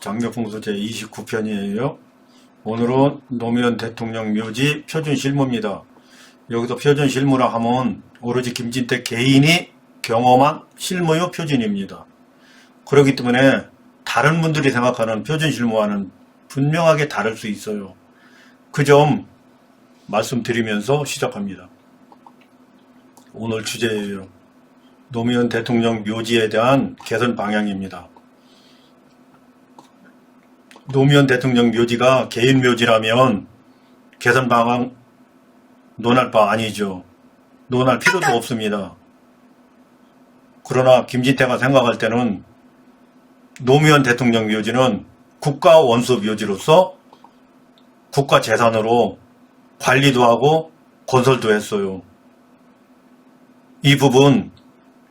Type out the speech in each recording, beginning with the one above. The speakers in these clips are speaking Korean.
장묘풍수 제29편이에요. 오늘은 노무현 대통령 묘지 표준실무입니다. 여기서 표준실무라 하면 오로지 김진태 개인이 경험한 실무의 표준입니다. 그렇기 때문에 다른 분들이 생각하는 표준실무와는 분명하게 다를 수 있어요. 그 점 말씀드리면서 시작합니다. 오늘 주제예요. 노무현 대통령 묘지에 대한 개선 방향입니다. 노무현 대통령 묘지가 개인 묘지라면 개선 방안 논할 바 아니죠. 논할 필요도 없습니다. 그러나 김진태가 생각할 때는 노무현 대통령 묘지는 국가 원수 묘지로서 국가 재산으로 관리도 하고 건설도 했어요. 이 부분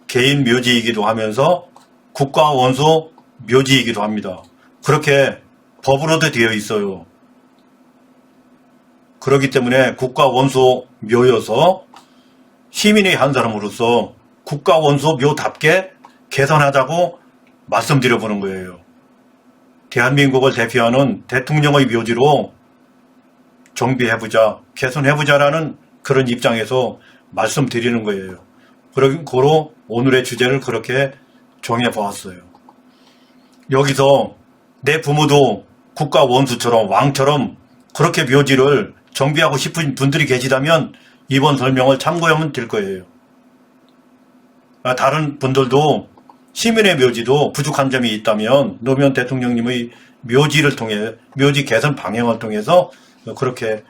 개인 묘지이기도 하면서 국가 원수 묘지이기도 합니다. 그렇게 법으로도 되어 있어요. 그렇기 때문에 국가 원수 묘여서 시민의 한 사람으로서 국가 원수 묘답게 개선하자고 말씀드려보는 거예요. 대한민국을 대표하는 대통령의 묘지로 정비해보자, 개선해보자라는 그런 입장에서 말씀드리는 거예요. 그러고 오늘의 주제를 그렇게 정해보았어요. 여기서 내 부모도 국가 원수처럼 왕처럼 그렇게 묘지를 정비하고 싶은 분들이 계시다면 이번 설명을 참고하면 될 거예요. 다른 분들도 시민의 묘지도 부족한 점이 있다면 노무현 대통령님의 묘지를 통해 묘지 개선 방향을 통해서 그렇게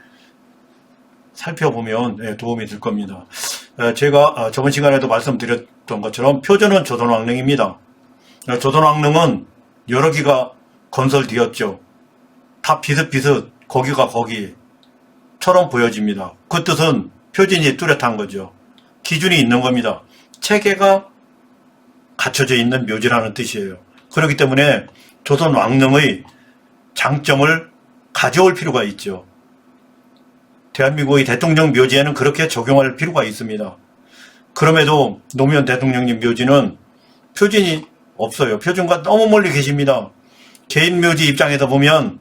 살펴보면 도움이 될 겁니다. 제가 저번 시간에도 말씀드렸던 것처럼 표준은 조선왕릉입니다. 조선왕릉은 여러 기가 건설되었죠. 다 비슷비슷 거기가 거기처럼 보여집니다. 그 뜻은 표준이 뚜렷한 거죠. 기준이 있는 겁니다. 체계가 갖춰져 있는 묘지라는 뜻이에요. 그렇기 때문에 조선왕릉의 장점을 가져올 필요가 있죠. 대한민국의 대통령 묘지에는 그렇게 적용할 필요가 있습니다. 그럼에도 노무현 대통령님 묘지는 표준이 없어요. 표준과 너무 멀리 계십니다. 개인 묘지 입장에서 보면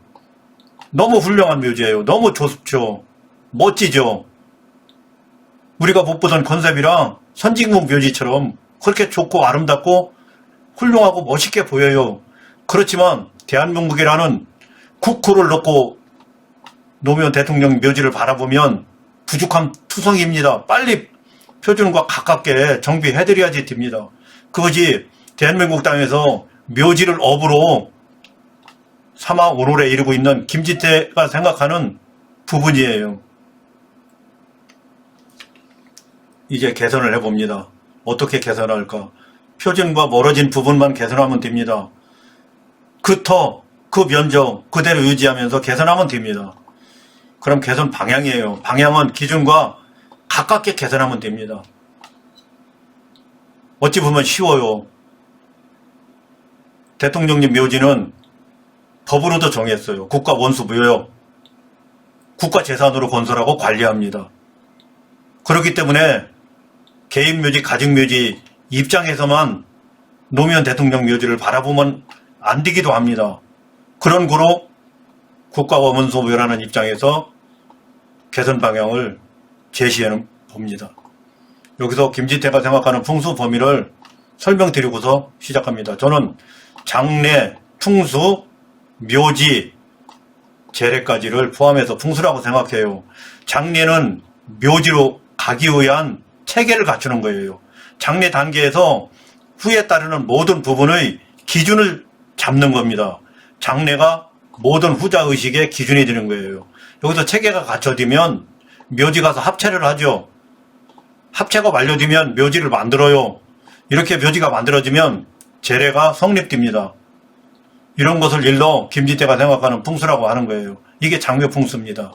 너무 훌륭한 묘지예요. 너무 좋죠. 멋지죠. 우리가 못 보던 컨셉이랑 선진국 묘지처럼 그렇게 좋고 아름답고 훌륭하고 멋있게 보여요. 그렇지만 대한민국이라는 국호를 놓고 노무현 대통령 묘지를 바라보면 부족한 투성이입니다. 빨리 표준과 가깝게 정비해드려야지 됩니다. 그것이 대한민국 땅에서 묘지를 업으로 삼아 오늘에 이르고 있는 김진태가 생각하는 부분이에요. 이제 개선을 해봅니다. 어떻게 개선할까? 표준과 멀어진 부분만 개선하면 됩니다. 그 터, 그 면적 그대로 유지하면서 개선하면 됩니다. 그럼 개선 방향이에요. 방향은 기준과 가깝게 개선하면 됩니다. 어찌 보면 쉬워요. 대통령님 묘지는 법으로도 정했어요. 국가 원수 묘역, 국가 재산으로 건설하고 관리합니다. 그렇기 때문에 개인 묘지, 가정 묘지 입장에서만 노무현 대통령 묘지를 바라보면 안 되기도 합니다. 그런 거로 국가 원수 묘라는 입장에서 개선 방향을 제시해 봅니다. 여기서 김진태가 생각하는 풍수 범위를 설명드리고서 시작합니다. 저는 장례, 풍수, 묘지, 재래까지를 포함해서 풍수라고 생각해요. 장례는 묘지로 가기 위한 체계를 갖추는 거예요. 장례 단계에서 후에 따르는 모든 부분의 기준을 잡는 겁니다. 장례가 모든 후자의식의 기준이 되는 거예요. 여기서 체계가 갖춰지면 묘지 가서 합체를 하죠. 합체가 완료되면 묘지를 만들어요. 이렇게 묘지가 만들어지면 재래가 성립됩니다. 이런 것을 일러 김진태가 생각하는 풍수라고 하는 거예요. 이게 장묘풍수입니다.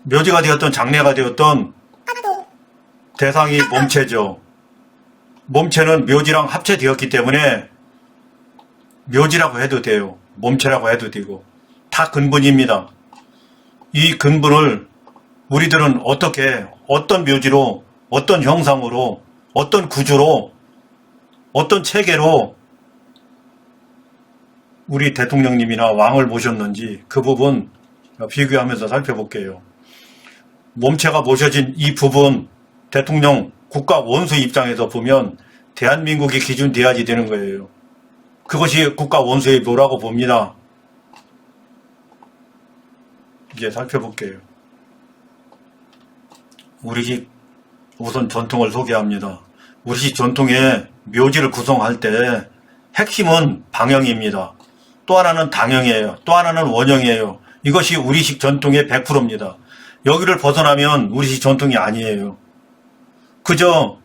묘지가 되었던 장례가 되었던 대상이 몸체죠. 몸체는 묘지랑 합체되었기 때문에 묘지라고 해도 돼요. 몸체라고 해도 되고 다 근본입니다. 이 근본을 우리들은 어떻게 어떤 묘지로 어떤 형상으로 어떤 구조로 어떤 체계로 우리 대통령님이나 왕을 모셨는지 그 부분 비교하면서 살펴볼게요. 몸체가 모셔진 이 부분 대통령 국가 원수 입장에서 보면 대한민국이 기준돼야지 되는 거예요. 그것이 국가 원수의 묘라고 봅니다. 이제 살펴볼게요. 우리식 우선 전통을 소개합니다. 우리식 전통의 묘지를 구성할 때 핵심은 방형입니다. 또 하나는 당형이에요. 또 하나는 원형이에요. 이것이 우리식 전통의 100%입니다. 여기를 벗어나면 우리식 전통이 아니에요. 그저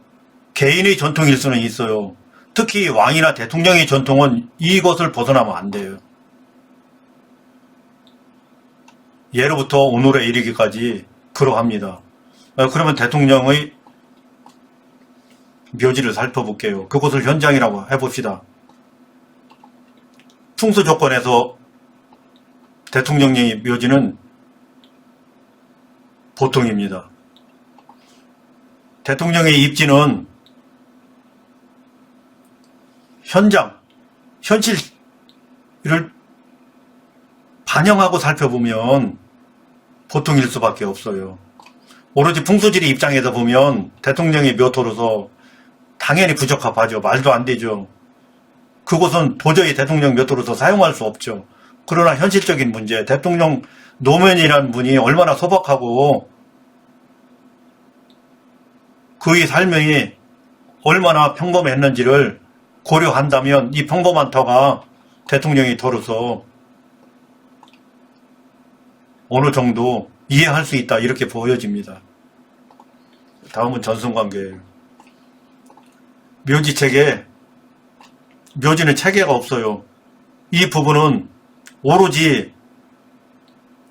개인의 전통일 수는 있어요. 특히 왕이나 대통령의 전통은 이것을 벗어나면 안 돼요. 예로부터 오늘에 이르기까지 그러합니다. 그러면 대통령의 묘지를 살펴볼게요. 그곳을 현장이라고 해봅시다. 풍수 조건에서 대통령의 묘지는 보통입니다. 대통령의 입지는 현실을 반영하고 살펴보면 보통일 수밖에 없어요. 오로지 풍수지리 입장에서 보면 대통령의 묘토로서 당연히 부적합하죠. 말도 안 되죠. 그곳은 도저히 대통령 묘토로서 사용할 수 없죠. 그러나 현실적인 문제, 대통령 노무현이라는 분이 얼마나 소박하고 그의 삶이 얼마나 평범했는지를 고려한다면 이 평범한 터가 대통령의 터로서 어느 정도 이해할 수 있다 이렇게 보여집니다. 다음은 전승관계예요. 묘지체계, 묘지는 체계가 없어요. 이 부분은 오로지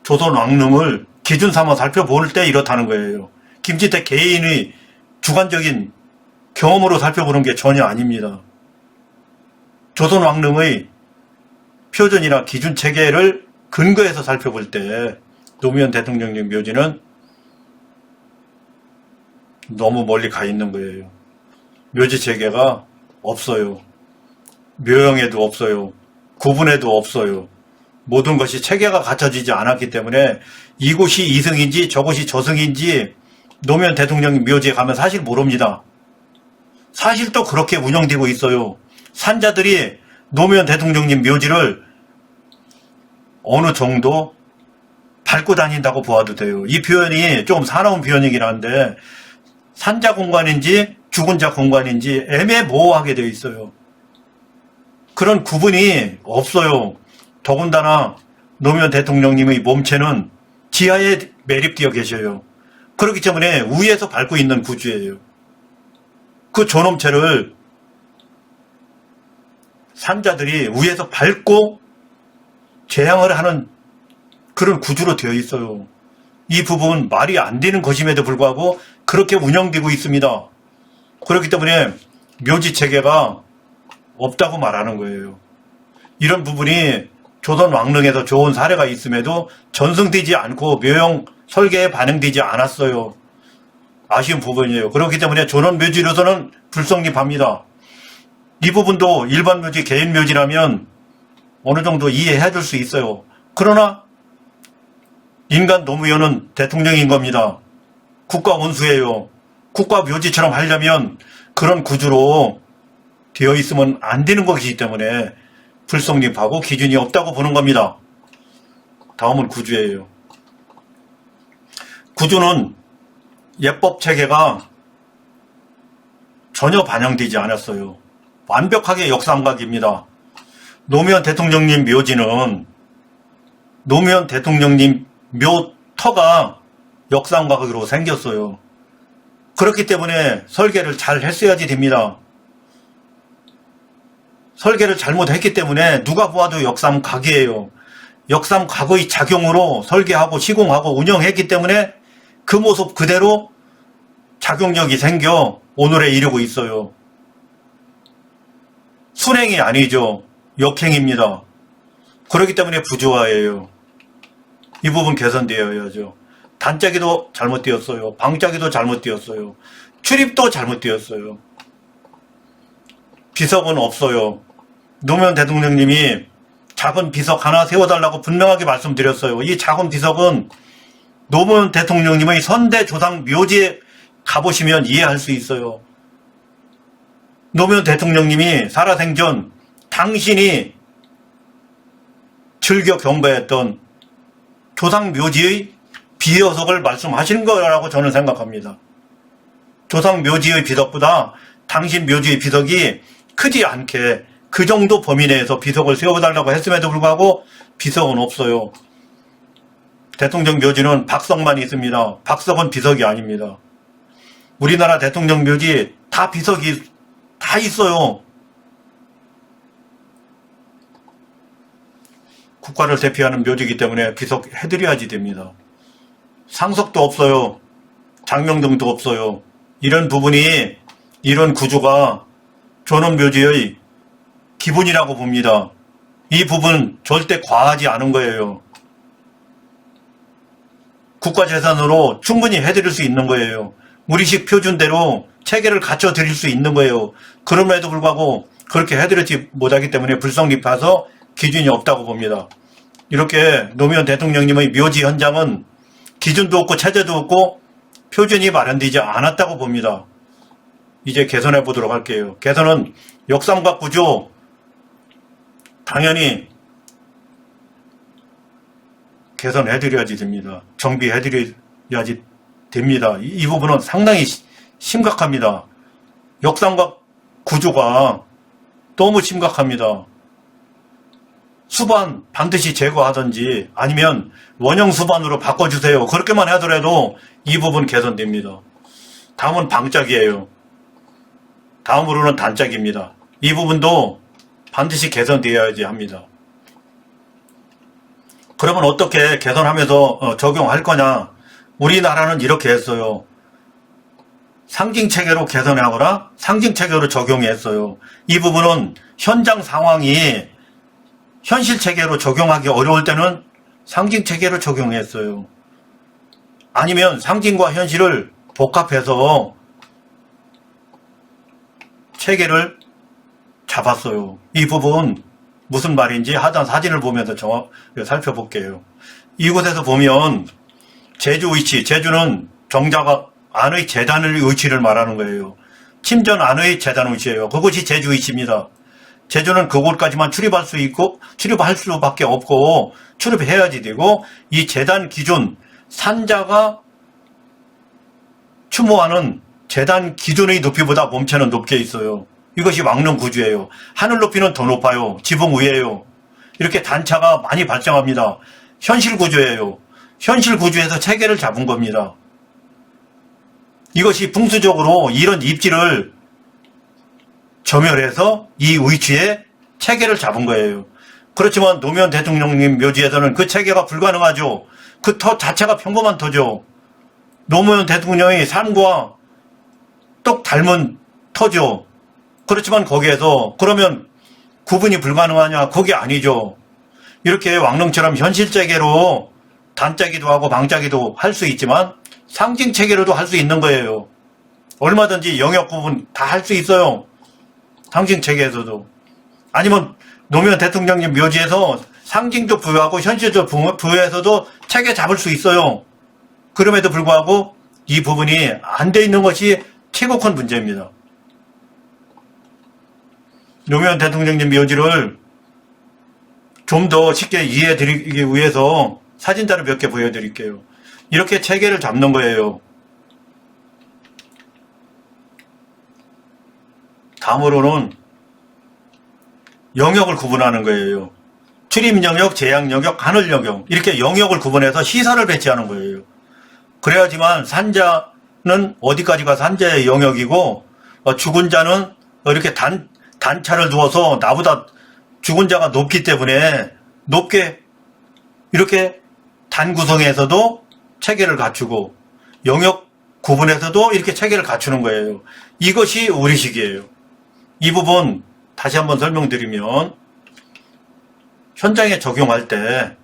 조선 왕릉을 기준 삼아 살펴볼 때 이렇다는 거예요. 김지태 개인의 주관적인 경험으로 살펴보는 게 전혀 아닙니다. 조선 왕릉의 표준이나 기준 체계를 근거해서 살펴볼 때 노무현 대통령님 묘지는 너무 멀리 가 있는 거예요. 묘지 체계가 없어요. 묘형에도 없어요. 구분에도 없어요. 모든 것이 체계가 갖춰지지 않았기 때문에 이곳이 이승인지 저곳이 저승인지 노무현 대통령 묘지에 가면 사실 모릅니다. 사실 또 그렇게 운영되고 있어요. 산자들이 노무현 대통령님 묘지를 어느 정도 밟고 다닌다고 보아도 돼요. 이 표현이 조금 사나운 표현이긴 한데 산자 공간인지 죽은 자 공간인지 애매모호하게 되어 있어요. 그런 구분이 없어요. 더군다나 노무현 대통령님의 몸체는 지하에 매립되어 계셔요. 그렇기 때문에 위에서 밟고 있는 구조예요. 그 존엄체를 산자들이 위에서 밟고 재앙을 하는 그런 구조로 되어 있어요. 이 부분 말이 안 되는 것임에도 불구하고 그렇게 운영되고 있습니다. 그렇기 때문에 묘지 체계가 없다고 말하는 거예요. 이런 부분이 조선 왕릉에서 좋은 사례가 있음에도 전승되지 않고 묘형 설계에 반영되지 않았어요. 아쉬운 부분이에요. 그렇기 때문에 존엄 묘지로서는 불성립합니다. 이 부분도 일반 묘지, 개인 묘지라면 어느 정도 이해해 줄 수 있어요. 그러나 인간 노무현은 대통령인 겁니다. 국가 원수예요. 국가 묘지처럼 하려면 그런 구조로 되어 있으면 안 되는 것이기 때문에 불성립하고 기준이 없다고 보는 겁니다. 다음은 구조예요. 구조는 예법 체계가 전혀 반영되지 않았어요. 완벽하게 역삼각입니다. 노무현 대통령님 묘지는 노무현 대통령님 묘터가 역삼각으로 생겼어요. 그렇기 때문에 설계를 잘 했어야지 됩니다. 설계를 잘못했기 때문에 누가 보아도 역삼각이에요. 역삼각의 작용으로 설계하고 시공하고 운영했기 때문에 그 모습 그대로 작용력이 생겨 오늘에 이르고 있어요. 순행이 아니죠. 역행입니다. 그렇기 때문에 부조화예요. 이 부분 개선되어야죠. 단짜기도 잘못되었어요. 방짜기도 잘못되었어요. 출입도 잘못되었어요. 비석은 없어요. 노무현 대통령님이 작은 비석 하나 세워달라고 분명하게 말씀드렸어요. 이 작은 비석은 노무현 대통령님의 선대 조상 묘지에 가보시면 이해할 수 있어요. 노무현 대통령님이 살아생전 당신이 즐겨 경배했던 조상 묘지의 비석을 말씀하시는 거라고 저는 생각합니다. 조상 묘지의 비석보다 당신 묘지의 비석이 크지 않게 그 정도 범위 내에서 비석을 세워달라고 했음에도 불구하고 비석은 없어요. 대통령 묘지는 박석만 있습니다. 박석은 비석이 아닙니다. 우리나라 대통령 묘지 다 비석이 다 있어요. 국가를 대표하는 묘지이기 때문에 비석 해드려야지 됩니다. 상석도 없어요. 장명등도 없어요. 이런 부분이, 이런 구조가 존엄묘지의 기본이라고 봅니다. 이 부분 절대 과하지 않은 거예요. 국가재산으로 충분히 해드릴 수 있는 거예요. 우리식 표준대로 체계를 갖춰 드릴 수 있는 거예요. 그럼에도 불구하고 그렇게 해드리지 못하기 때문에 불성립해서 기준이 없다고 봅니다. 이렇게 노무현 대통령님의 묘지 현장은 기준도 없고 체제도 없고 표준이 마련되지 않았다고 봅니다. 이제 개선해 보도록 할게요. 개선은 역삼각 구조 당연히 개선해드려야지 됩니다. 정비해드려야지 됩니다. 이 부분은 상당히 심각합니다. 역삼각 구조가 너무 심각합니다. 수반 반드시 제거하든지 아니면 원형 수반으로 바꿔주세요. 그렇게만 하더라도 이 부분 개선됩니다. 다음은 방짝이에요. 다음으로는 단짝입니다. 이 부분도 반드시 개선되어야지 합니다. 그러면 어떻게 개선하면서 적용할 거냐? 우리나라는 이렇게 했어요. 상징체계로 개선하거나 상징체계로 적용했어요. 이 부분은 현장 상황이 현실체계로 적용하기 어려울 때는 상징체계로 적용했어요. 아니면 상징과 현실을 복합해서 체계를 잡았어요. 이 부분 무슨 말인지 하단 사진을 보면서 정확하게 살펴볼게요. 이곳에서 보면 제주 위치, 제주는 정자각 안의 재단의 위치를 말하는 거예요. 침전 안의 재단 위치예요. 그것이 제주 위치입니다. 제주는 그곳까지만 출입할 수 있고 출입할 수밖에 없고 출입해야지 되고 이 재단 기준 산자가 추모하는 재단 기준의 높이보다 몸체는 높게 있어요. 이것이 왕릉 구조예요. 하늘 높이는 더 높아요. 지붕 위에요. 이렇게 단차가 많이 발생합니다. 현실 구조예요. 현실 구조에서 체계를 잡은 겁니다. 이것이 풍수적으로 이런 입지를 점혈해서 이 위치에 체계를 잡은 거예요. 그렇지만 노무현 대통령님 묘지에서는 그 체계가 불가능하죠. 그 터 자체가 평범한 터죠. 노무현 대통령의 삶과 똑 닮은 터죠. 그렇지만 거기에서 그러면 구분이 불가능하냐? 그게 아니죠. 이렇게 왕릉처럼 현실체계로 단짜기도 하고 방짜기도 할 수 있지만 상징체계로도 할 수 있는 거예요. 얼마든지 영역 구분 다 할 수 있어요. 상징체계에서도. 아니면 노무현 대통령님 묘지에서 상징도 부여하고 현실도 부여해서도 체계 잡을 수 있어요. 그럼에도 불구하고 이 부분이 안 돼 있는 것이 최고 큰 문제입니다. 노무현 대통령님 묘지를 좀 더 쉽게 이해해드리기 위해서 사진자료 몇 개 보여드릴게요. 이렇게 체계를 잡는 거예요. 다음으로는 영역을 구분하는 거예요. 출입 영역, 제약 영역, 하늘 영역 이렇게 영역을 구분해서 시설을 배치하는 거예요. 그래야지만 산자는 어디까지가 산자의 영역이고 죽은 자는 이렇게 단차를 두어서 나보다 죽은 자가 높기 때문에 높게 이렇게 단 구성에서도 체계를 갖추고 영역 구분에서도 이렇게 체계를 갖추는 거예요. 이것이 우리식이에요. 이 부분 다시 한번 설명드리면 현장에 적용할 때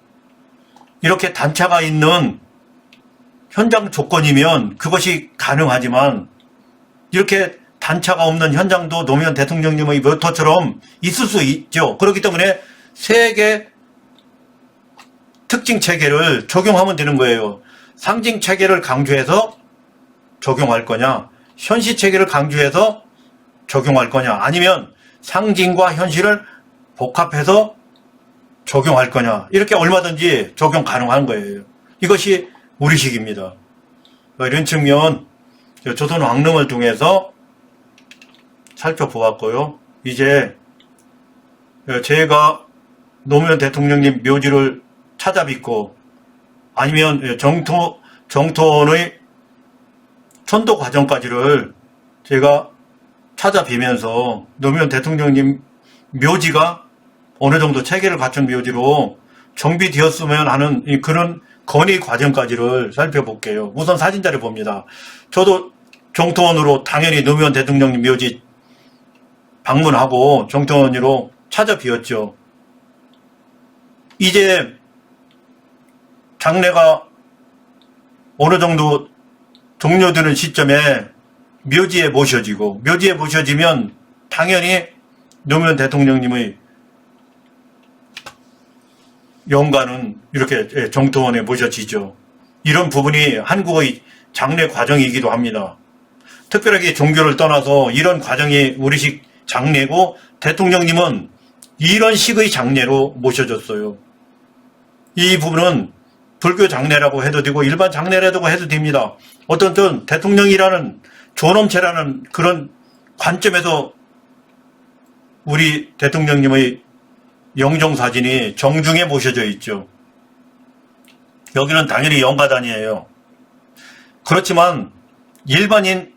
이렇게 단차가 있는 현장 조건이면 그것이 가능하지만 이렇게 단차가 없는 현장도 노무현 대통령님의 묘터처럼 있을 수 있죠. 그렇기 때문에 세 개 특징 체계를 적용하면 되는 거예요. 상징 체계를 강조해서 적용할 거냐, 현실 체계를 강조해서 적용할 거냐, 아니면 상징과 현실을 복합해서 적용할 거냐, 이렇게 얼마든지 적용 가능한 거예요. 이것이 우리식입니다. 이런 측면 조선 왕릉을 통해서 살펴보았고요. 이제 제가 노무현 대통령님 묘지를 찾아뵙고 아니면 정토원의 천도 과정까지를 제가 찾아뵈면서 노무현 대통령님 묘지가 어느 정도 체계를 갖춘 묘지로 정비되었으면 하는 그런 건의 과정까지를 살펴볼게요. 우선 사진자를 봅니다. 저도 정토원으로 당연히 노무현 대통령님 묘지 방문하고 정토원으로 찾아뵈었죠. 이제 장례가 어느 정도 종료되는 시점에 묘지에 모셔지고, 묘지에 모셔지면 당연히 노무현 대통령님의 영가는 이렇게 정토원에 모셔지죠. 이런 부분이 한국의 장례 과정이기도 합니다. 특별하게 종교를 떠나서 이런 과정이 우리식 장례고, 대통령님은 이런 식의 장례로 모셔졌어요. 이 부분은 불교 장례라고 해도 되고 일반 장례라고 해도 됩니다. 어떤 대통령이라는 존엄체라는 그런 관점에서 우리 대통령님의 영정사진이 정중에 모셔져 있죠. 여기는 당연히 영가단이에요. 그렇지만 일반인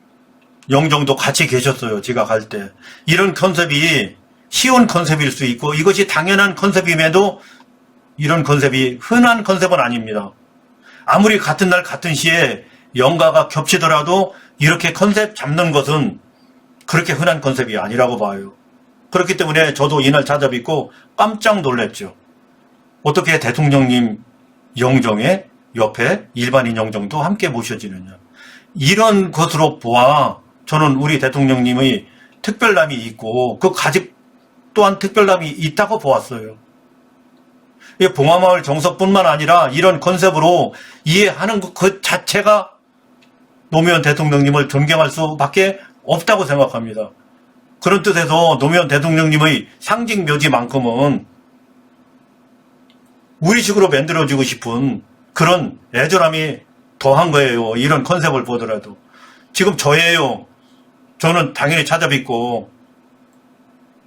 영정도 같이 계셨어요. 제가 갈 때. 이런 컨셉이 쉬운 컨셉일 수 있고 이것이 당연한 컨셉임에도 이런 컨셉이 흔한 컨셉은 아닙니다. 아무리 같은 날 같은 시에 영가가 겹치더라도 이렇게 컨셉 잡는 것은 그렇게 흔한 컨셉이 아니라고 봐요. 그렇기 때문에 저도 이날 찾아뵙고 깜짝 놀랐죠. 어떻게 대통령님 영정에 옆에 일반인 영정도 함께 모셔지느냐. 이런 것으로 보아 저는 우리 대통령님의 특별남이 있고 그 가집 또한 특별남이 있다고 보았어요. 봉화마을 정서뿐만 아니라 이런 컨셉으로 이해하는 그 자체가 노무현 대통령님을 존경할 수밖에 없다고 생각합니다. 그런 뜻에서 노무현 대통령님의 상징 묘지만큼은 우리식으로 만들어지고 싶은 그런 애절함이 더한 거예요. 이런 컨셉을 보더라도. 지금 저예요. 저는 당연히 찾아뵙고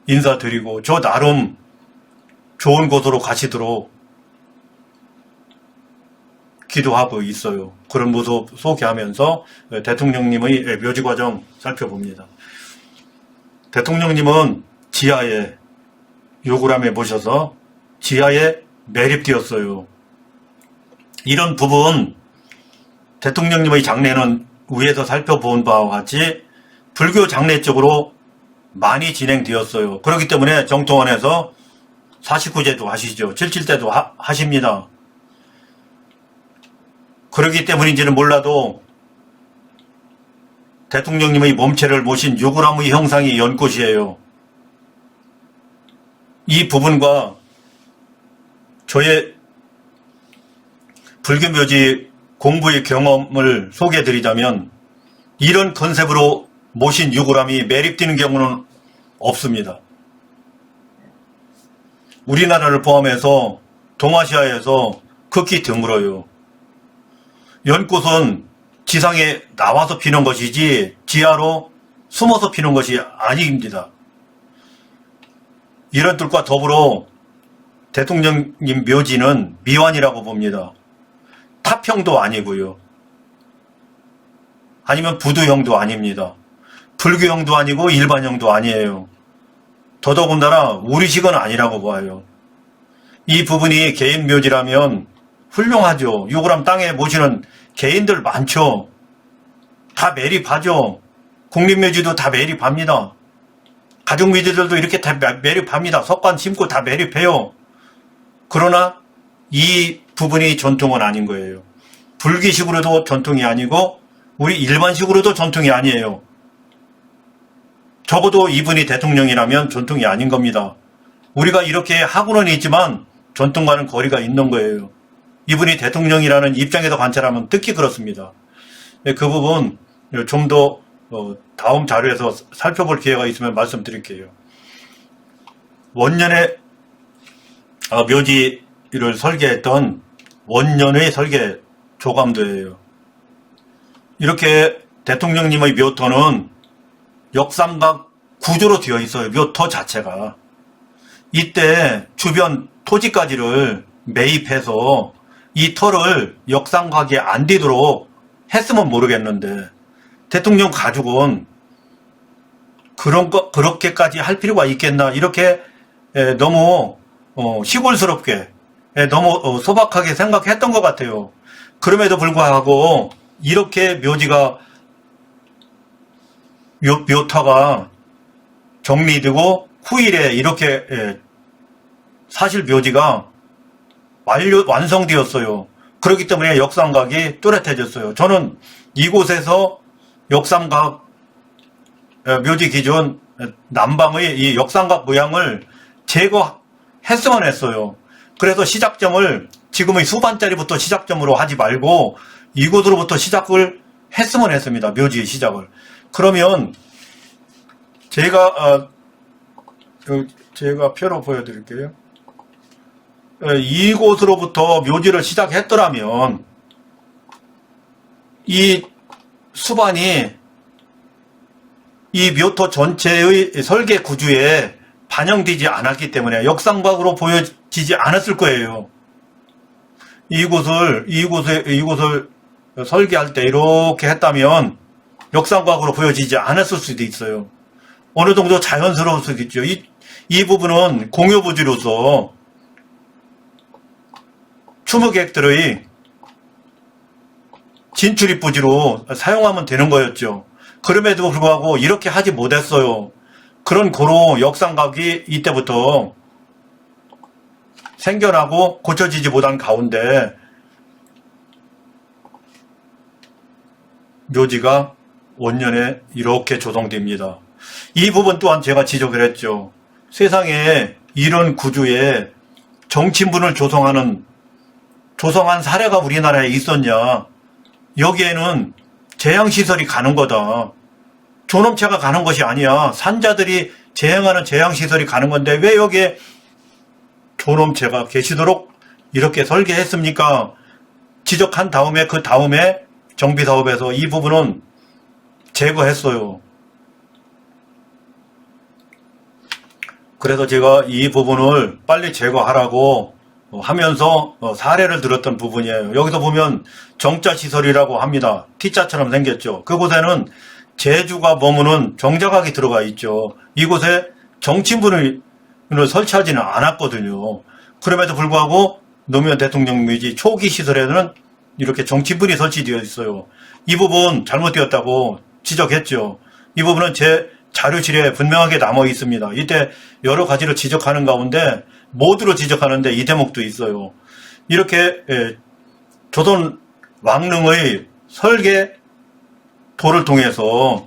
인사드리고 저 나름 좋은 곳으로 가시도록 기도하고 있어요. 그런 모습 소개하면서 대통령님의 묘지 과정 살펴봅니다. 대통령님은 지하에 요구람에 모셔서 지하에 매립되었어요. 이런 부분 대통령님의 장례는 위에서 살펴본 바와 같이 불교 장례 쪽으로 많이 진행되었어요. 그렇기 때문에 정토원에서 49제도 하시죠. 77대도 하십니다. 그렇기 때문인지는 몰라도 대통령님의 몸체를 모신 유구람의 형상이 연꽃이에요. 이 부분과 저의 불교묘지 공부의 경험을 소개해드리자면 이런 컨셉으로 모신 유구람이 매립되는 경우는 없습니다. 우리나라를 포함해서 동아시아에서 극히 드물어요. 연꽃은 지상에 나와서 피는 것이지 지하로 숨어서 피는 것이 아닙니다. 이런 뜻과 더불어 대통령님 묘지는 미완이라고 봅니다. 탑형도 아니고요. 아니면 부두형도 아닙니다. 불교형도 아니고 일반형도 아니에요. 더더군다나 우리식은 아니라고 봐요. 이 부분이 개인 묘지라면 훌륭하죠. 유구람 땅에 모시는 개인들 많죠. 다 매립하죠. 국립묘지도 다 매립합니다. 가족묘지들도 이렇게 다 매립합니다. 석관 심고 다 매립해요. 그러나 이 부분이 전통은 아닌 거예요. 불기식으로도 전통이 아니고 우리 일반식으로도 전통이 아니에요. 적어도 이분이 대통령이라면 전통이 아닌 겁니다. 우리가 이렇게 하고는 있지만 전통과는 거리가 있는 거예요. 이분이 대통령이라는 입장에서 관찰하면 특히 그렇습니다. 그 부분 좀 더 다음 자료에서 살펴볼 기회가 있으면 말씀드릴게요. 원년에 묘지를 설계했던 원년의 설계 조감도예요. 이렇게 대통령님의 묘터는 역삼각 구조로 되어 있어요. 묘터 자체가. 이때 주변 토지까지를 매입해서 이 터를 역삼각이 안 되도록 했으면 모르겠는데 대통령 가족은 그렇게까지 할 필요가 있겠나, 이렇게 너무 시골스럽게 너무 소박하게 생각했던 것 같아요. 그럼에도 불구하고 이렇게 묘터가 정리되고 후일에 이렇게 사실 묘지가 완성되었어요. 그렇기 때문에 역삼각이 뚜렷해졌어요. 저는 이곳에서 역삼각 묘지 기준 남방의 이 역삼각 모양을 제거했으면 했어요. 그래서 시작점을 지금의 수반짜리부터 시작점으로 하지 말고 이곳으로부터 시작을 했으면 했습니다. 묘지의 시작을. 그러면 제가 표로 보여드릴게요. 이곳으로부터 묘지를 시작했더라면 이 수반이 이 묘토 전체의 설계 구조에 반영되지 않았기 때문에 역삼각으로 보여지지 않았을 거예요. 이곳을 설계할 때 이렇게 했다면 역삼각으로 보여지지 않았을 수도 있어요. 어느 정도 자연스러울 수도 있죠. 이 부분은 공유부지로서 추모객들의 진출입 부지로 사용하면 되는 거였죠. 그럼에도 불구하고 이렇게 하지 못했어요. 그런 고로 역삼각이 이때부터 생겨나고 고쳐지지 못한 가운데 묘지가 원년에 이렇게 조성됩니다. 이 부분 또한 제가 지적을 했죠. 세상에 이런 구조에 정친분을 조성한 사례가 우리나라에 있었냐. 여기에는 재향시설이 가는 거다. 존엄체가 가는 것이 아니야. 산자들이 재행하는 재향시설이 가는 건데 왜 여기에 존엄체가 계시도록 이렇게 설계했습니까? 지적한 다음에 그 다음에 정비사업에서 이 부분은 제거했어요. 그래서 제가 이 부분을 빨리 제거하라고 하면서 사례를 들었던 부분이에요. 여기서 보면 정자시설이라고 합니다. T자처럼 생겼죠. 그곳에는 제주가 머무는 정자각이 들어가 있죠. 이곳에 정친분을 설치하지는 않았거든요. 그럼에도 불구하고 노무현 대통령 묘지 초기 시설에는 이렇게 정친분이 설치되어 있어요. 이 부분 잘못되었다고 지적했죠. 이 부분은 제 자료실에 분명하게 남아 있습니다. 이때 여러 가지로 지적하는 가운데 모두로 지적하는데 이 대목도 있어요. 이렇게 조선 왕릉의 설계도를 통해서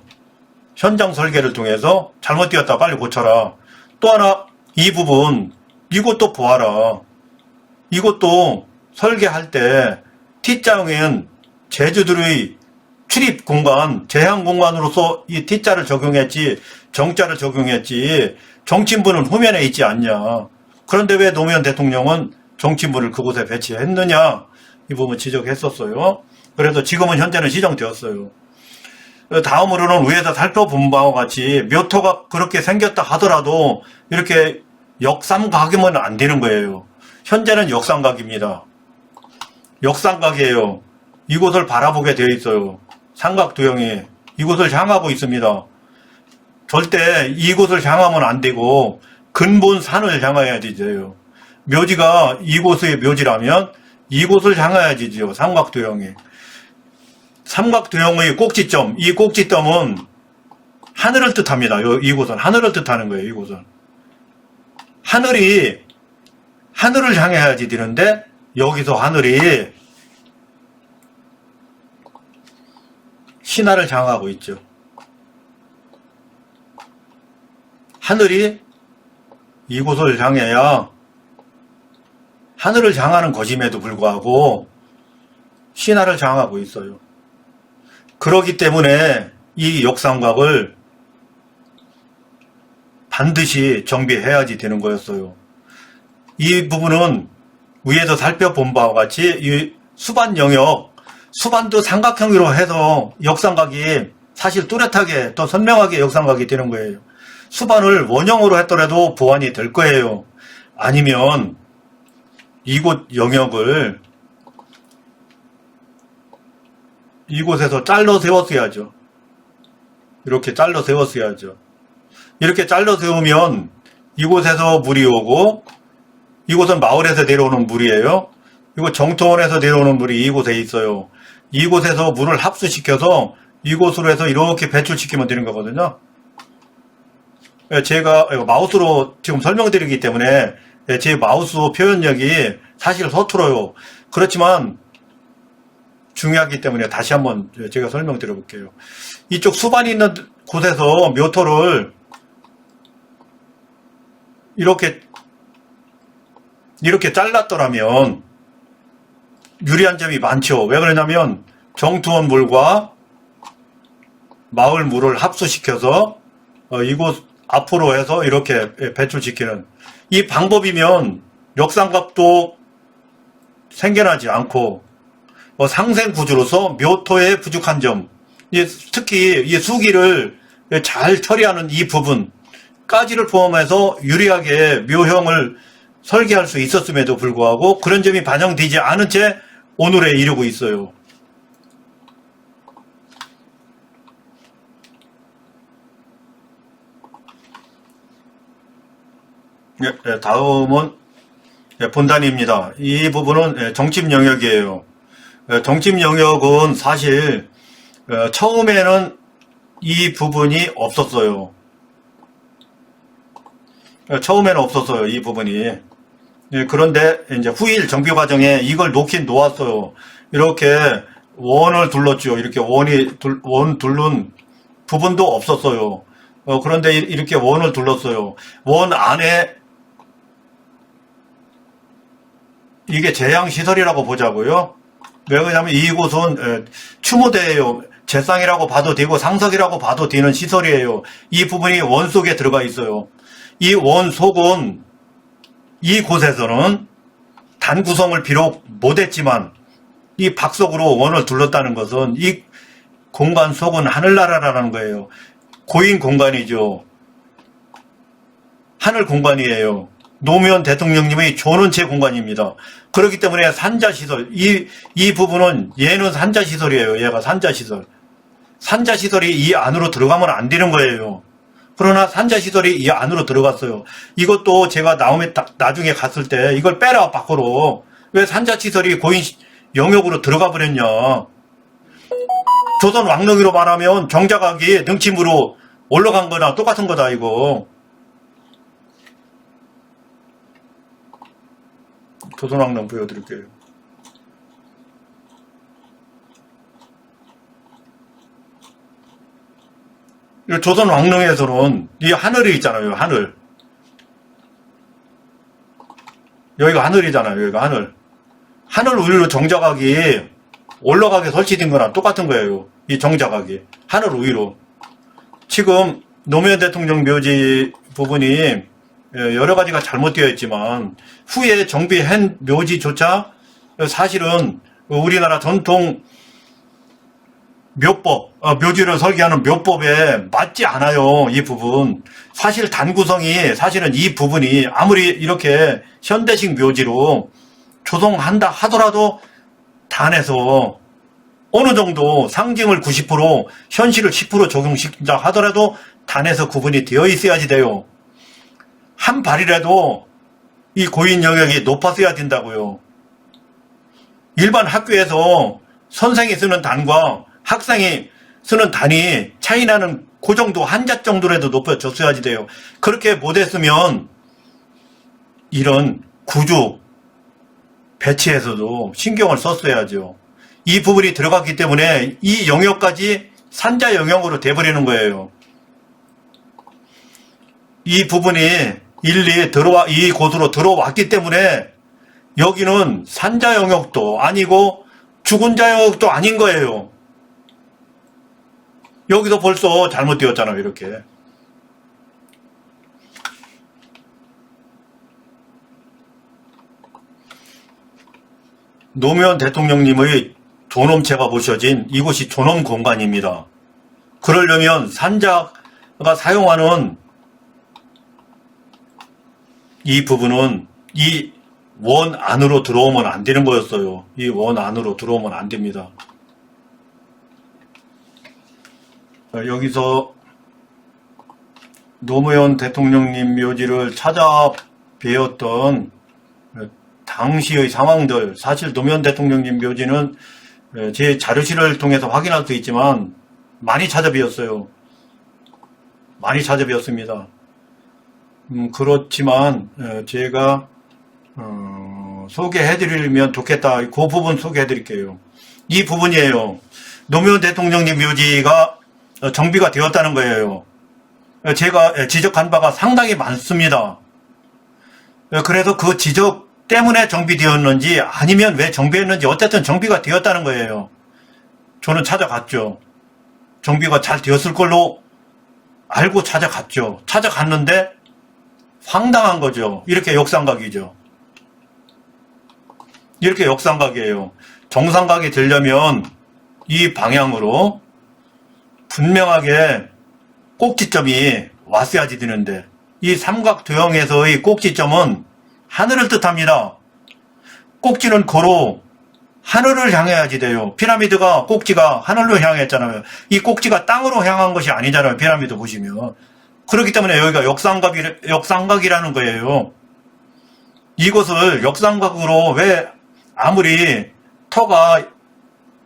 현장 설계를 통해서 잘못되었다 빨리 고쳐라. 또 하나 이 부분 이것도 보아라. 이것도 설계할 때 T자형엔 제주들의 출입 공간, 제한 공간으로서 이 T자를 적용했지 정자를 적용했지 정친분은 후면에 있지 않냐. 그런데 왜 노무현 대통령은 정친분을 그곳에 배치했느냐. 이 부분 지적했었어요. 그래서 지금은 현재는 시정되었어요. 다음으로는 위에서 살펴본 바와 같이 묘토가 그렇게 생겼다 하더라도 이렇게 역삼각이면 안 되는 거예요. 현재는 역삼각입니다. 역삼각이에요. 이곳을 바라보게 되어 있어요. 삼각도형이 이곳을 향하고 있습니다. 절대 이곳을 향하면 안 되고 근본 산을 향해야 되죠. 묘지가 이곳의 묘지라면 이곳을 향해야지 죠. 삼각도형이. 삼각도형의 꼭지점, 이 꼭지점은 하늘을 뜻합니다. 이곳은 하늘을 뜻하는 거예요. 이곳은 하늘을 향해야지 되는데 여기서 하늘이 신하를 향하고 있죠. 하늘이 이곳을 향해야 하늘을 향하는 것임에도 불구하고 신하를 향하고 있어요. 그렇기 때문에 이 역삼각을 반드시 정비해야지 되는 거였어요. 이 부분은 위에서 살펴본 바와 같이 이 수반 영역, 수반도 삼각형으로 해서 역삼각이 사실 뚜렷하게 또 선명하게 역삼각이 되는 거예요. 수반을 원형으로 했더라도 보완이 될 거예요. 아니면 이곳 영역을 이곳에서 잘라 세웠어야죠. 이렇게 잘라 세웠어야죠. 이렇게 잘라 세우면 이곳에서 물이 오고, 이곳은 마을에서 내려오는 물이에요. 이곳 정토원에서 내려오는 물이 이곳에 있어요. 이곳에서 물을 합수시켜서 이곳으로 해서 이렇게 배출시키면 되는 거거든요. 제가 마우스로 지금 설명드리기 때문에 제 마우스 표현력이 사실 서툴어요. 그렇지만 중요하기 때문에 다시 한번 제가 설명드려 볼게요. 이쪽 수반이 있는 곳에서 묘토를 이렇게 잘랐더라면 유리한 점이 많죠. 왜 그러냐면 정투원 물과 마을 물을 합수시켜서 이곳 앞으로 해서 이렇게 배출시키는 이 방법이면 역삼각도 생겨나지 않고 상생 구조로서 묘토의 부족한 점, 특히 이 수기를 잘 처리하는 이 부분까지를 포함해서 유리하게 묘형을 설계할 수 있었음에도 불구하고 그런 점이 반영되지 않은 채 오늘에 이르고 있어요. 다음은 본단입니다. 이 부분은 정집 영역이에요. 정집 영역은 사실 처음에는 이 부분이 없었어요. 처음에는 없었어요. 이 부분이. 그런데 이제 후일 정비 과정에 이걸 놓긴 놓았어요. 이렇게 원을 둘렀죠. 이렇게 원 둘른 부분도 없었어요. 그런데 이렇게 원을 둘렀어요. 원 안에 이게 제양시설이라고 보자고요. 왜 그러냐면 이곳은 추모대예요. 제상이라고 봐도 되고 상석이라고 봐도 되는 시설이에요. 이 부분이 원 속에 들어가 있어요. 이 원 속은 이곳에서는 단 구성을 비록 못했지만 이 박석으로 원을 둘렀다는 것은 이 공간 속은 하늘나라라는 거예요. 고인 공간이죠. 하늘 공간이에요. 노무현 대통령님의 존은체 공간입니다. 그렇기 때문에 산자시설, 이 부분은 얘는 산자시설이에요. 얘가 산자시설. 산자시설이 이 안으로 들어가면 안 되는 거예요. 그러나 산자시설이 이 안으로 들어갔어요. 이것도 제가 나중에 갔을 때 이걸 빼라 밖으로. 왜 산자시설이 고인 영역으로 들어가 버렸냐. 조선 왕릉으로 말하면 정자각이 능침으로 올라간 거나 똑같은 거다 이거. 조선 왕릉 보여드릴게요. 조선 왕릉에서는 이 하늘이 있잖아요. 하늘. 여기가 하늘이잖아요. 여기가 하늘. 하늘 위로 정자각이 올라가게 설치된 거랑 똑같은 거예요. 이 정자각이. 하늘 위로. 지금 노무현 대통령 묘지 부분이 여러 가지가 잘못되어 있지만 후에 정비한 묘지조차 사실은 우리나라 전통 묘법, 묘지를 설계하는 묘법에 맞지 않아요. 이 부분. 사실 단구성이 사실은 이 부분이 아무리 이렇게 현대식 묘지로 조성한다 하더라도 단에서 어느 정도 상징을 90%, 현실을 10% 적용시킨다 하더라도 단에서 구분이 되어 있어야지 돼요. 한 발이라도 이 고인 영역이 높았어야 된다고요. 일반 학교에서 선생이 쓰는 단과 학생이 쓰는 단이 차이 나는 그 정도 한자 정도라도 높여줬어야지 돼요. 그렇게 못했으면 이런 구조 배치에서도 신경을 썼어야죠. 이 부분이 들어갔기 때문에 이 영역까지 산자 영역으로 돼버리는 거예요. 이 부분이 일리 이 곳으로 들어왔기 때문에 여기는 산자 영역도 아니고 죽은 자 영역도 아닌 거예요. 여기서 벌써 잘못되었잖아요, 이렇게. 노무현 대통령님의 존엄체가 모셔진 이곳이 존엄 공간입니다. 그러려면 산자가 사용하는 이 부분은 이 원 안으로 들어오면 안 되는 거였어요. 이 원 안으로 들어오면 안 됩니다. 여기서 노무현 대통령님 묘지를 찾아뵈었던 당시의 상황들, 사실 노무현 대통령님 묘지는 제 자료실을 통해서 확인할 수 있지만 많이 찾아뵈었어요. 많이 찾아뵈었습니다. 그렇지만 제가 소개해드리면 좋겠다. 그 부분 소개해드릴게요. 이 부분이에요. 노무현 대통령님 묘지가 정비가 되었다는 거예요. 제가 지적한 바가 상당히 많습니다. 그래서 그 지적 때문에 정비되었는지 아니면 왜 정비했는지 어쨌든 정비가 되었다는 거예요. 저는 찾아갔죠. 정비가 잘 되었을 걸로 알고 찾아갔죠. 찾아갔는데 황당한 거죠. 이렇게 역삼각이죠. 이렇게 역삼각이에요. 정삼각이 되려면 이 방향으로 분명하게 꼭지점이 왔어야지 되는데 이 삼각도형에서의 꼭지점은 하늘을 뜻합니다. 꼭지는 고로 하늘을 향해야지 돼요. 피라미드가 꼭지가 하늘로 향했잖아요. 이 꼭지가 땅으로 향한 것이 아니잖아요. 피라미드 보시면. 그렇기 때문에 여기가 역삼각이라는 거예요. 이것을 역삼각으로 왜 아무리 터가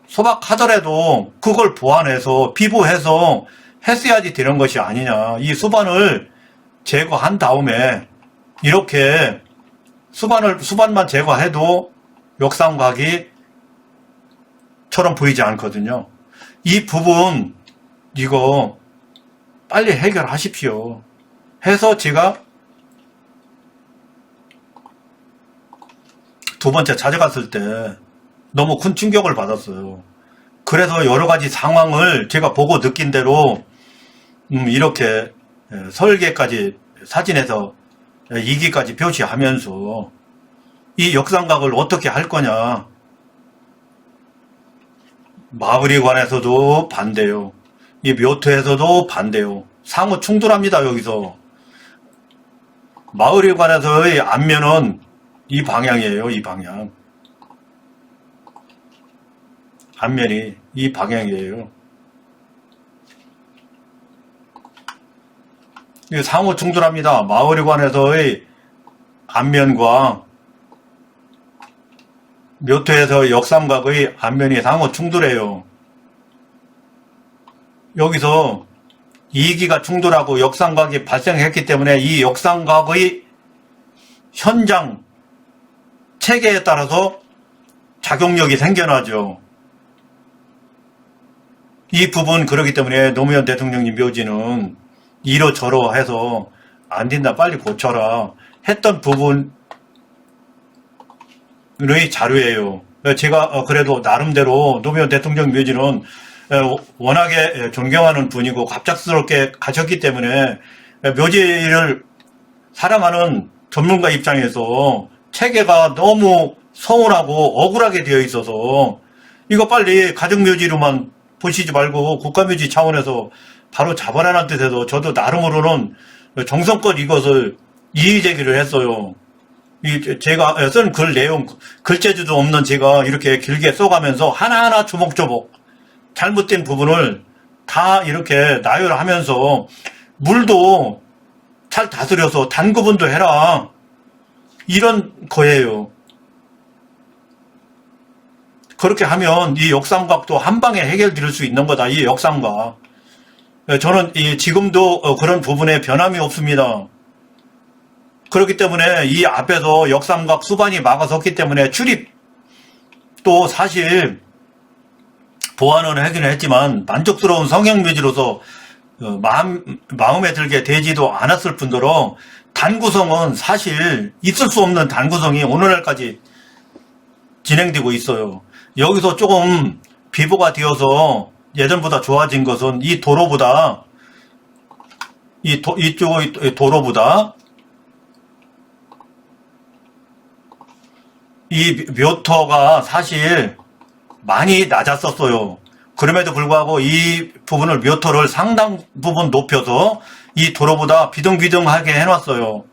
소박하더라도 그걸 보완해서 비보해서 했어야지 되는 것이 아니냐. 이 수반을 제거한 다음에 이렇게 수반만 제거해도 역삼각이 처럼 보이지 않거든요. 이 부분 이거 빨리 해결하십시오. 해서 제가 두 번째 찾아갔을 때 너무 큰 충격을 받았어요. 그래서 여러 가지 상황을 제가 보고 느낀 대로 이렇게 설계까지 사진에서 2기까지 표시하면서 이 역삼각을 어떻게 할 거냐. 마을에 관해서도 반대요. 이 묘토에서도 반대요. 상호 충돌합니다. 여기서. 마을에 관해서의 앞면은 이 방향이에요. 이 방향. 앞면이 이 방향이에요. 상호 충돌합니다. 마을에 관해서의 앞면과 묘토에서 역삼각의 앞면이 상호 충돌해요. 여기서 이기가 충돌하고 역삼각이 발생했기 때문에 이 역삼각의 현장 체계에 따라서 작용력이 생겨나죠. 이 부분 그렇기 때문에 노무현 대통령님 묘지는 이러저러 해서 안 된다 빨리 고쳐라 했던 부분의 자료예요. 제가 그래도 나름대로 노무현 대통령 묘지는 워낙에 존경하는 분이고 갑작스럽게 가셨기 때문에 묘지를 사랑하는 전문가 입장에서 체계가 너무 서운하고 억울하게 되어 있어서 이거 빨리 가정묘지로만 보시지 말고 국가묘지 차원에서 바로 잡아라는 뜻에서 저도 나름으로는 정성껏 이것을 이의제기를 했어요. 제가 쓴 글 내용, 글재주도 없는 제가 이렇게 길게 써가면서 하나하나 조목조목 잘못된 부분을 다 이렇게 나열하면서 물도 잘 다스려서 단 구분도 해라. 이런 거예요. 그렇게 하면 이 역삼각도 한 방에 해결될 수 있는 거다. 이 역삼각. 저는 지금도 그런 부분에 변함이 없습니다. 그렇기 때문에 이 앞에서 역삼각 수반이 막아섰기 때문에 출입도 사실 보완은 하긴 했지만 만족스러운 성형묘지로서 마음에 들게 되지도 않았을 뿐더러 단구성은 사실 있을 수 없는 단구성이 오늘날까지 진행되고 있어요. 여기서 조금 비보가 되어서 예전보다 좋아진 것은 이 도로보다 이쪽 도로보다 이 묘터가 사실 많이 낮았었어요. 그럼에도 불구하고 이 부분을 묘터를 상당 부분 높여서 이 도로보다 비등비등하게 해놨어요.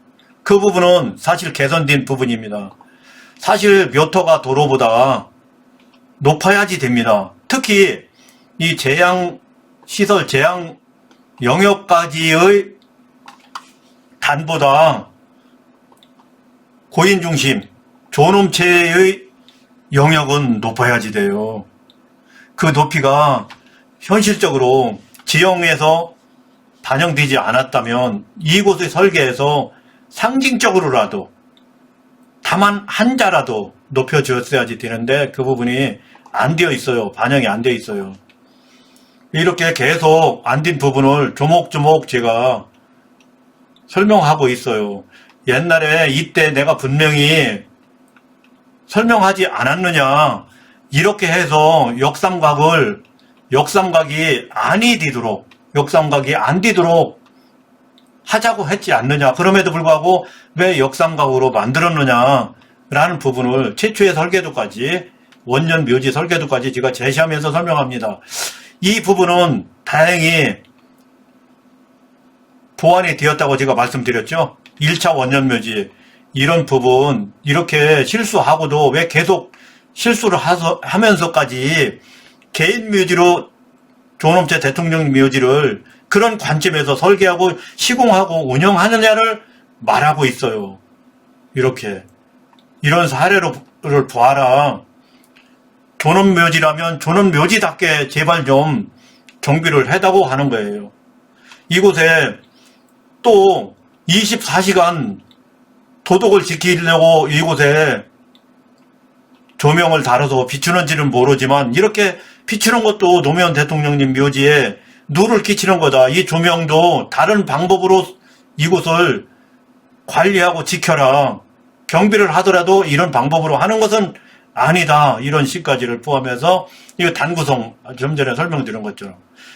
그 부분은 사실 개선된 부분입니다. 사실 묘터가 도로보다 높아야지 됩니다. 특히 이 제양시설, 제양 영역까지의 단보다 고인중심, 존엄체의 영역은 높아야지 돼요. 그 높이가 현실적으로 지형에서 반영되지 않았다면 이곳의 설계에서 상징적으로라도 다만 한 자라도 높여주었어야지 되는데 그 부분이 안 되어 있어요. 반영이 안 되어 있어요. 이렇게 계속 안 된 부분을 조목조목 제가 설명하고 있어요. 옛날에 이때 내가 분명히 설명하지 않았느냐, 이렇게 해서 역삼각이 안 되도록 하자고 했지 않느냐. 그럼에도 불구하고 왜 역삼각으로 만들었느냐 라는 부분을 최초의 설계도까지, 원년 묘지 설계도까지 제가 제시하면서 설명합니다. 이 부분은 다행히 보완이 되었다고 제가 말씀드렸죠. 1차 원년 묘지 이런 부분 이렇게 실수하고도 왜 계속 실수를 하면서까지 개인 묘지로 존엄체 대통령 묘지를 그런 관점에서 설계하고 시공하고 운영하느냐를 말하고 있어요. 이렇게 이런 사례를 보아라. 존엄묘지라면 존엄묘지답게 제발 좀 정비를 해다고 하는 거예요. 이곳에 또 24시간 도덕을 지키려고 이곳에 조명을 달아서 비추는지는 모르지만 이렇게 비추는 것도 노무현 대통령님 묘지에 누를 끼치는 거다. 이 조명도 다른 방법으로 이곳을 관리하고 지켜라. 경비를 하더라도 이런 방법으로 하는 것은 아니다. 이런 시까지를 포함해서 이 단구성, 좀 전에 설명드린 것처럼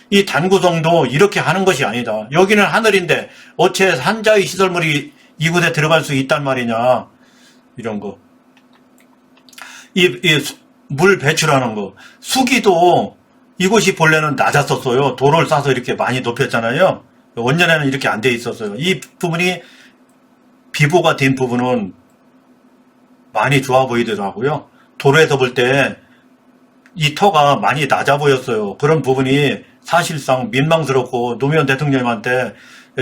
이 단구성도 이렇게 하는 것이 아니다. 여기는 하늘인데 어째 한자의 시설물이 이곳에 들어갈 수 있단 말이냐. 이런 거. 물 배출하는 거. 수기도 이곳이 본래는 낮았었어요. 도로를 싸서 이렇게 많이 높였잖아요. 원년에는 이렇게 안 돼 있었어요. 이 부분이 비보가 된 부분은 많이 좋아 보이더라고요. 도로에서 볼 때 이 터가 많이 낮아 보였어요. 그런 부분이 사실상 민망스럽고 노무현 대통령님한테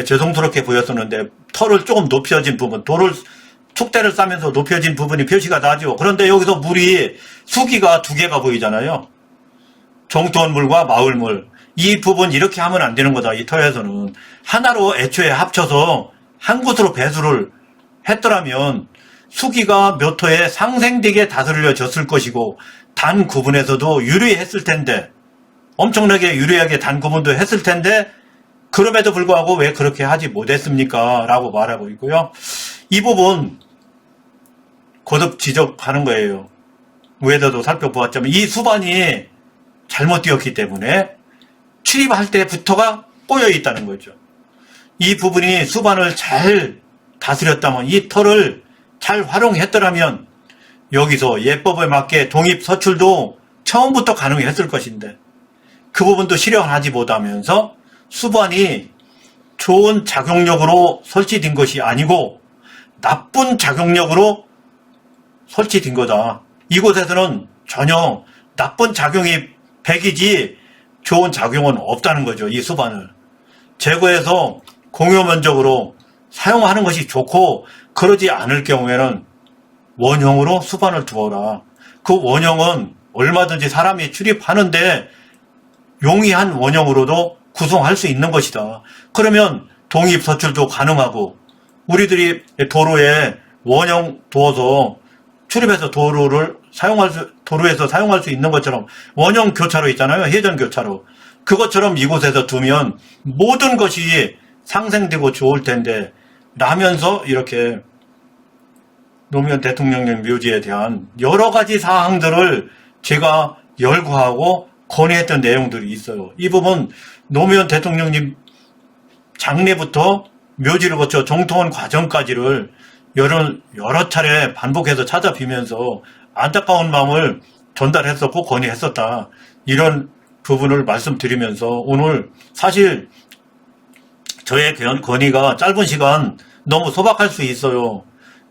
죄송스럽게 보였었는데 터를 조금 높여진 부분, 도를 툭대를 싸면서 높여진 부분이 표시가 나죠. 그런데 여기서 물이 수기가 두 개가 보이잖아요. 정토원물과 마을물. 이 부분 이렇게 하면 안 되는 거다. 이 터에서는. 하나로 애초에 합쳐서 한 곳으로 배수를 했더라면 수기가 몇 터에 상생되게 다스려졌을 것이고 단 구분에서도 유리했을 텐데, 엄청나게 유리하게 단 구분도 했을 텐데 그럼에도 불구하고 왜 그렇게 하지 못했습니까? 라고 말하고 있고요. 이 부분 거듭 지적하는 거예요. 위에서도 살펴보았지만 이 수반이 잘못되었기 때문에 출입할 때부터가 꼬여 있다는 거죠. 이 부분이 수반을 잘 다스렸다면, 이 터를 잘 활용했더라면 여기서 예법에 맞게 동입 서출도 처음부터 가능했을 것인데 그 부분도 실현하지 못하면서 수반이 좋은 작용력으로 설치된 것이 아니고 나쁜 작용력으로 설치된 거다. 이곳에서는 전혀 나쁜 작용이 100이지 좋은 작용은 없다는 거죠. 이 수반을 제거해서 공유면적으로 사용하는 것이 좋고, 그러지 않을 경우에는 원형으로 수반을 두어라. 그 원형은 얼마든지 사람이 출입하는데 용이한 원형으로도 구성할 수 있는 것이다. 그러면 동입 서출도 가능하고 우리들이 도로에 원형 두어서 출입해서 도로에서 사용할 수 있는 것처럼 원형 교차로 있잖아요. 회전 교차로. 그것처럼 이곳에서 두면 모든 것이 상생되고 좋을 텐데 나면서 이렇게 노무현 대통령님 묘지에 대한 여러 가지 사항들을 제가 열거하고 건의했던 내용들이 있어요. 이 부분 노무현 대통령님 장례부터 묘지를 거쳐 정통원 과정까지를 여러 차례 반복해서 찾아뵈면서 안타까운 마음을 전달했었고 건의했었다. 이런 부분을 말씀드리면서 오늘 사실 저의 건의가 짧은 시간 너무 소박할 수 있어요.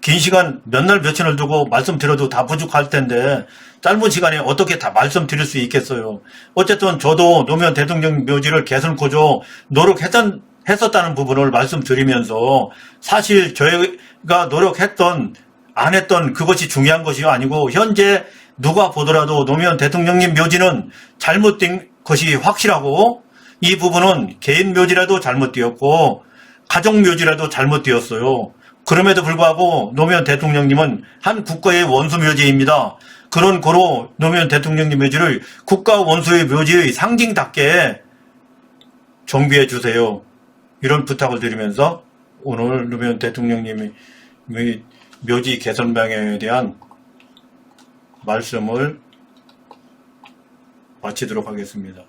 긴 시간 몇 날 며칠을 두고 말씀드려도 다 부족할 텐데 짧은 시간에 어떻게 다 말씀드릴 수 있겠어요. 어쨌든 저도 노무현 대통령 묘지를 개선 구조 노력했었다는 부분을 말씀드리면서 사실 저희가 노력했던 안 했던 그것이 중요한 것이 아니고 현재 누가 보더라도 노무현 대통령님 묘지는 잘못된 것이 확실하고 이 부분은 개인 묘지라도 잘못되었고 가족 묘지라도 잘못되었어요. 그럼에도 불구하고 노무현 대통령님은 한 국가의 원수 묘지입니다. 그런 거로 노무현 대통령님 묘지를 국가 원수의 묘지의 상징답게 정비해 주세요. 이런 부탁을 드리면서 오늘 노무현 대통령님의 묘지 개선 방향에 대한 말씀을 마치도록 하겠습니다.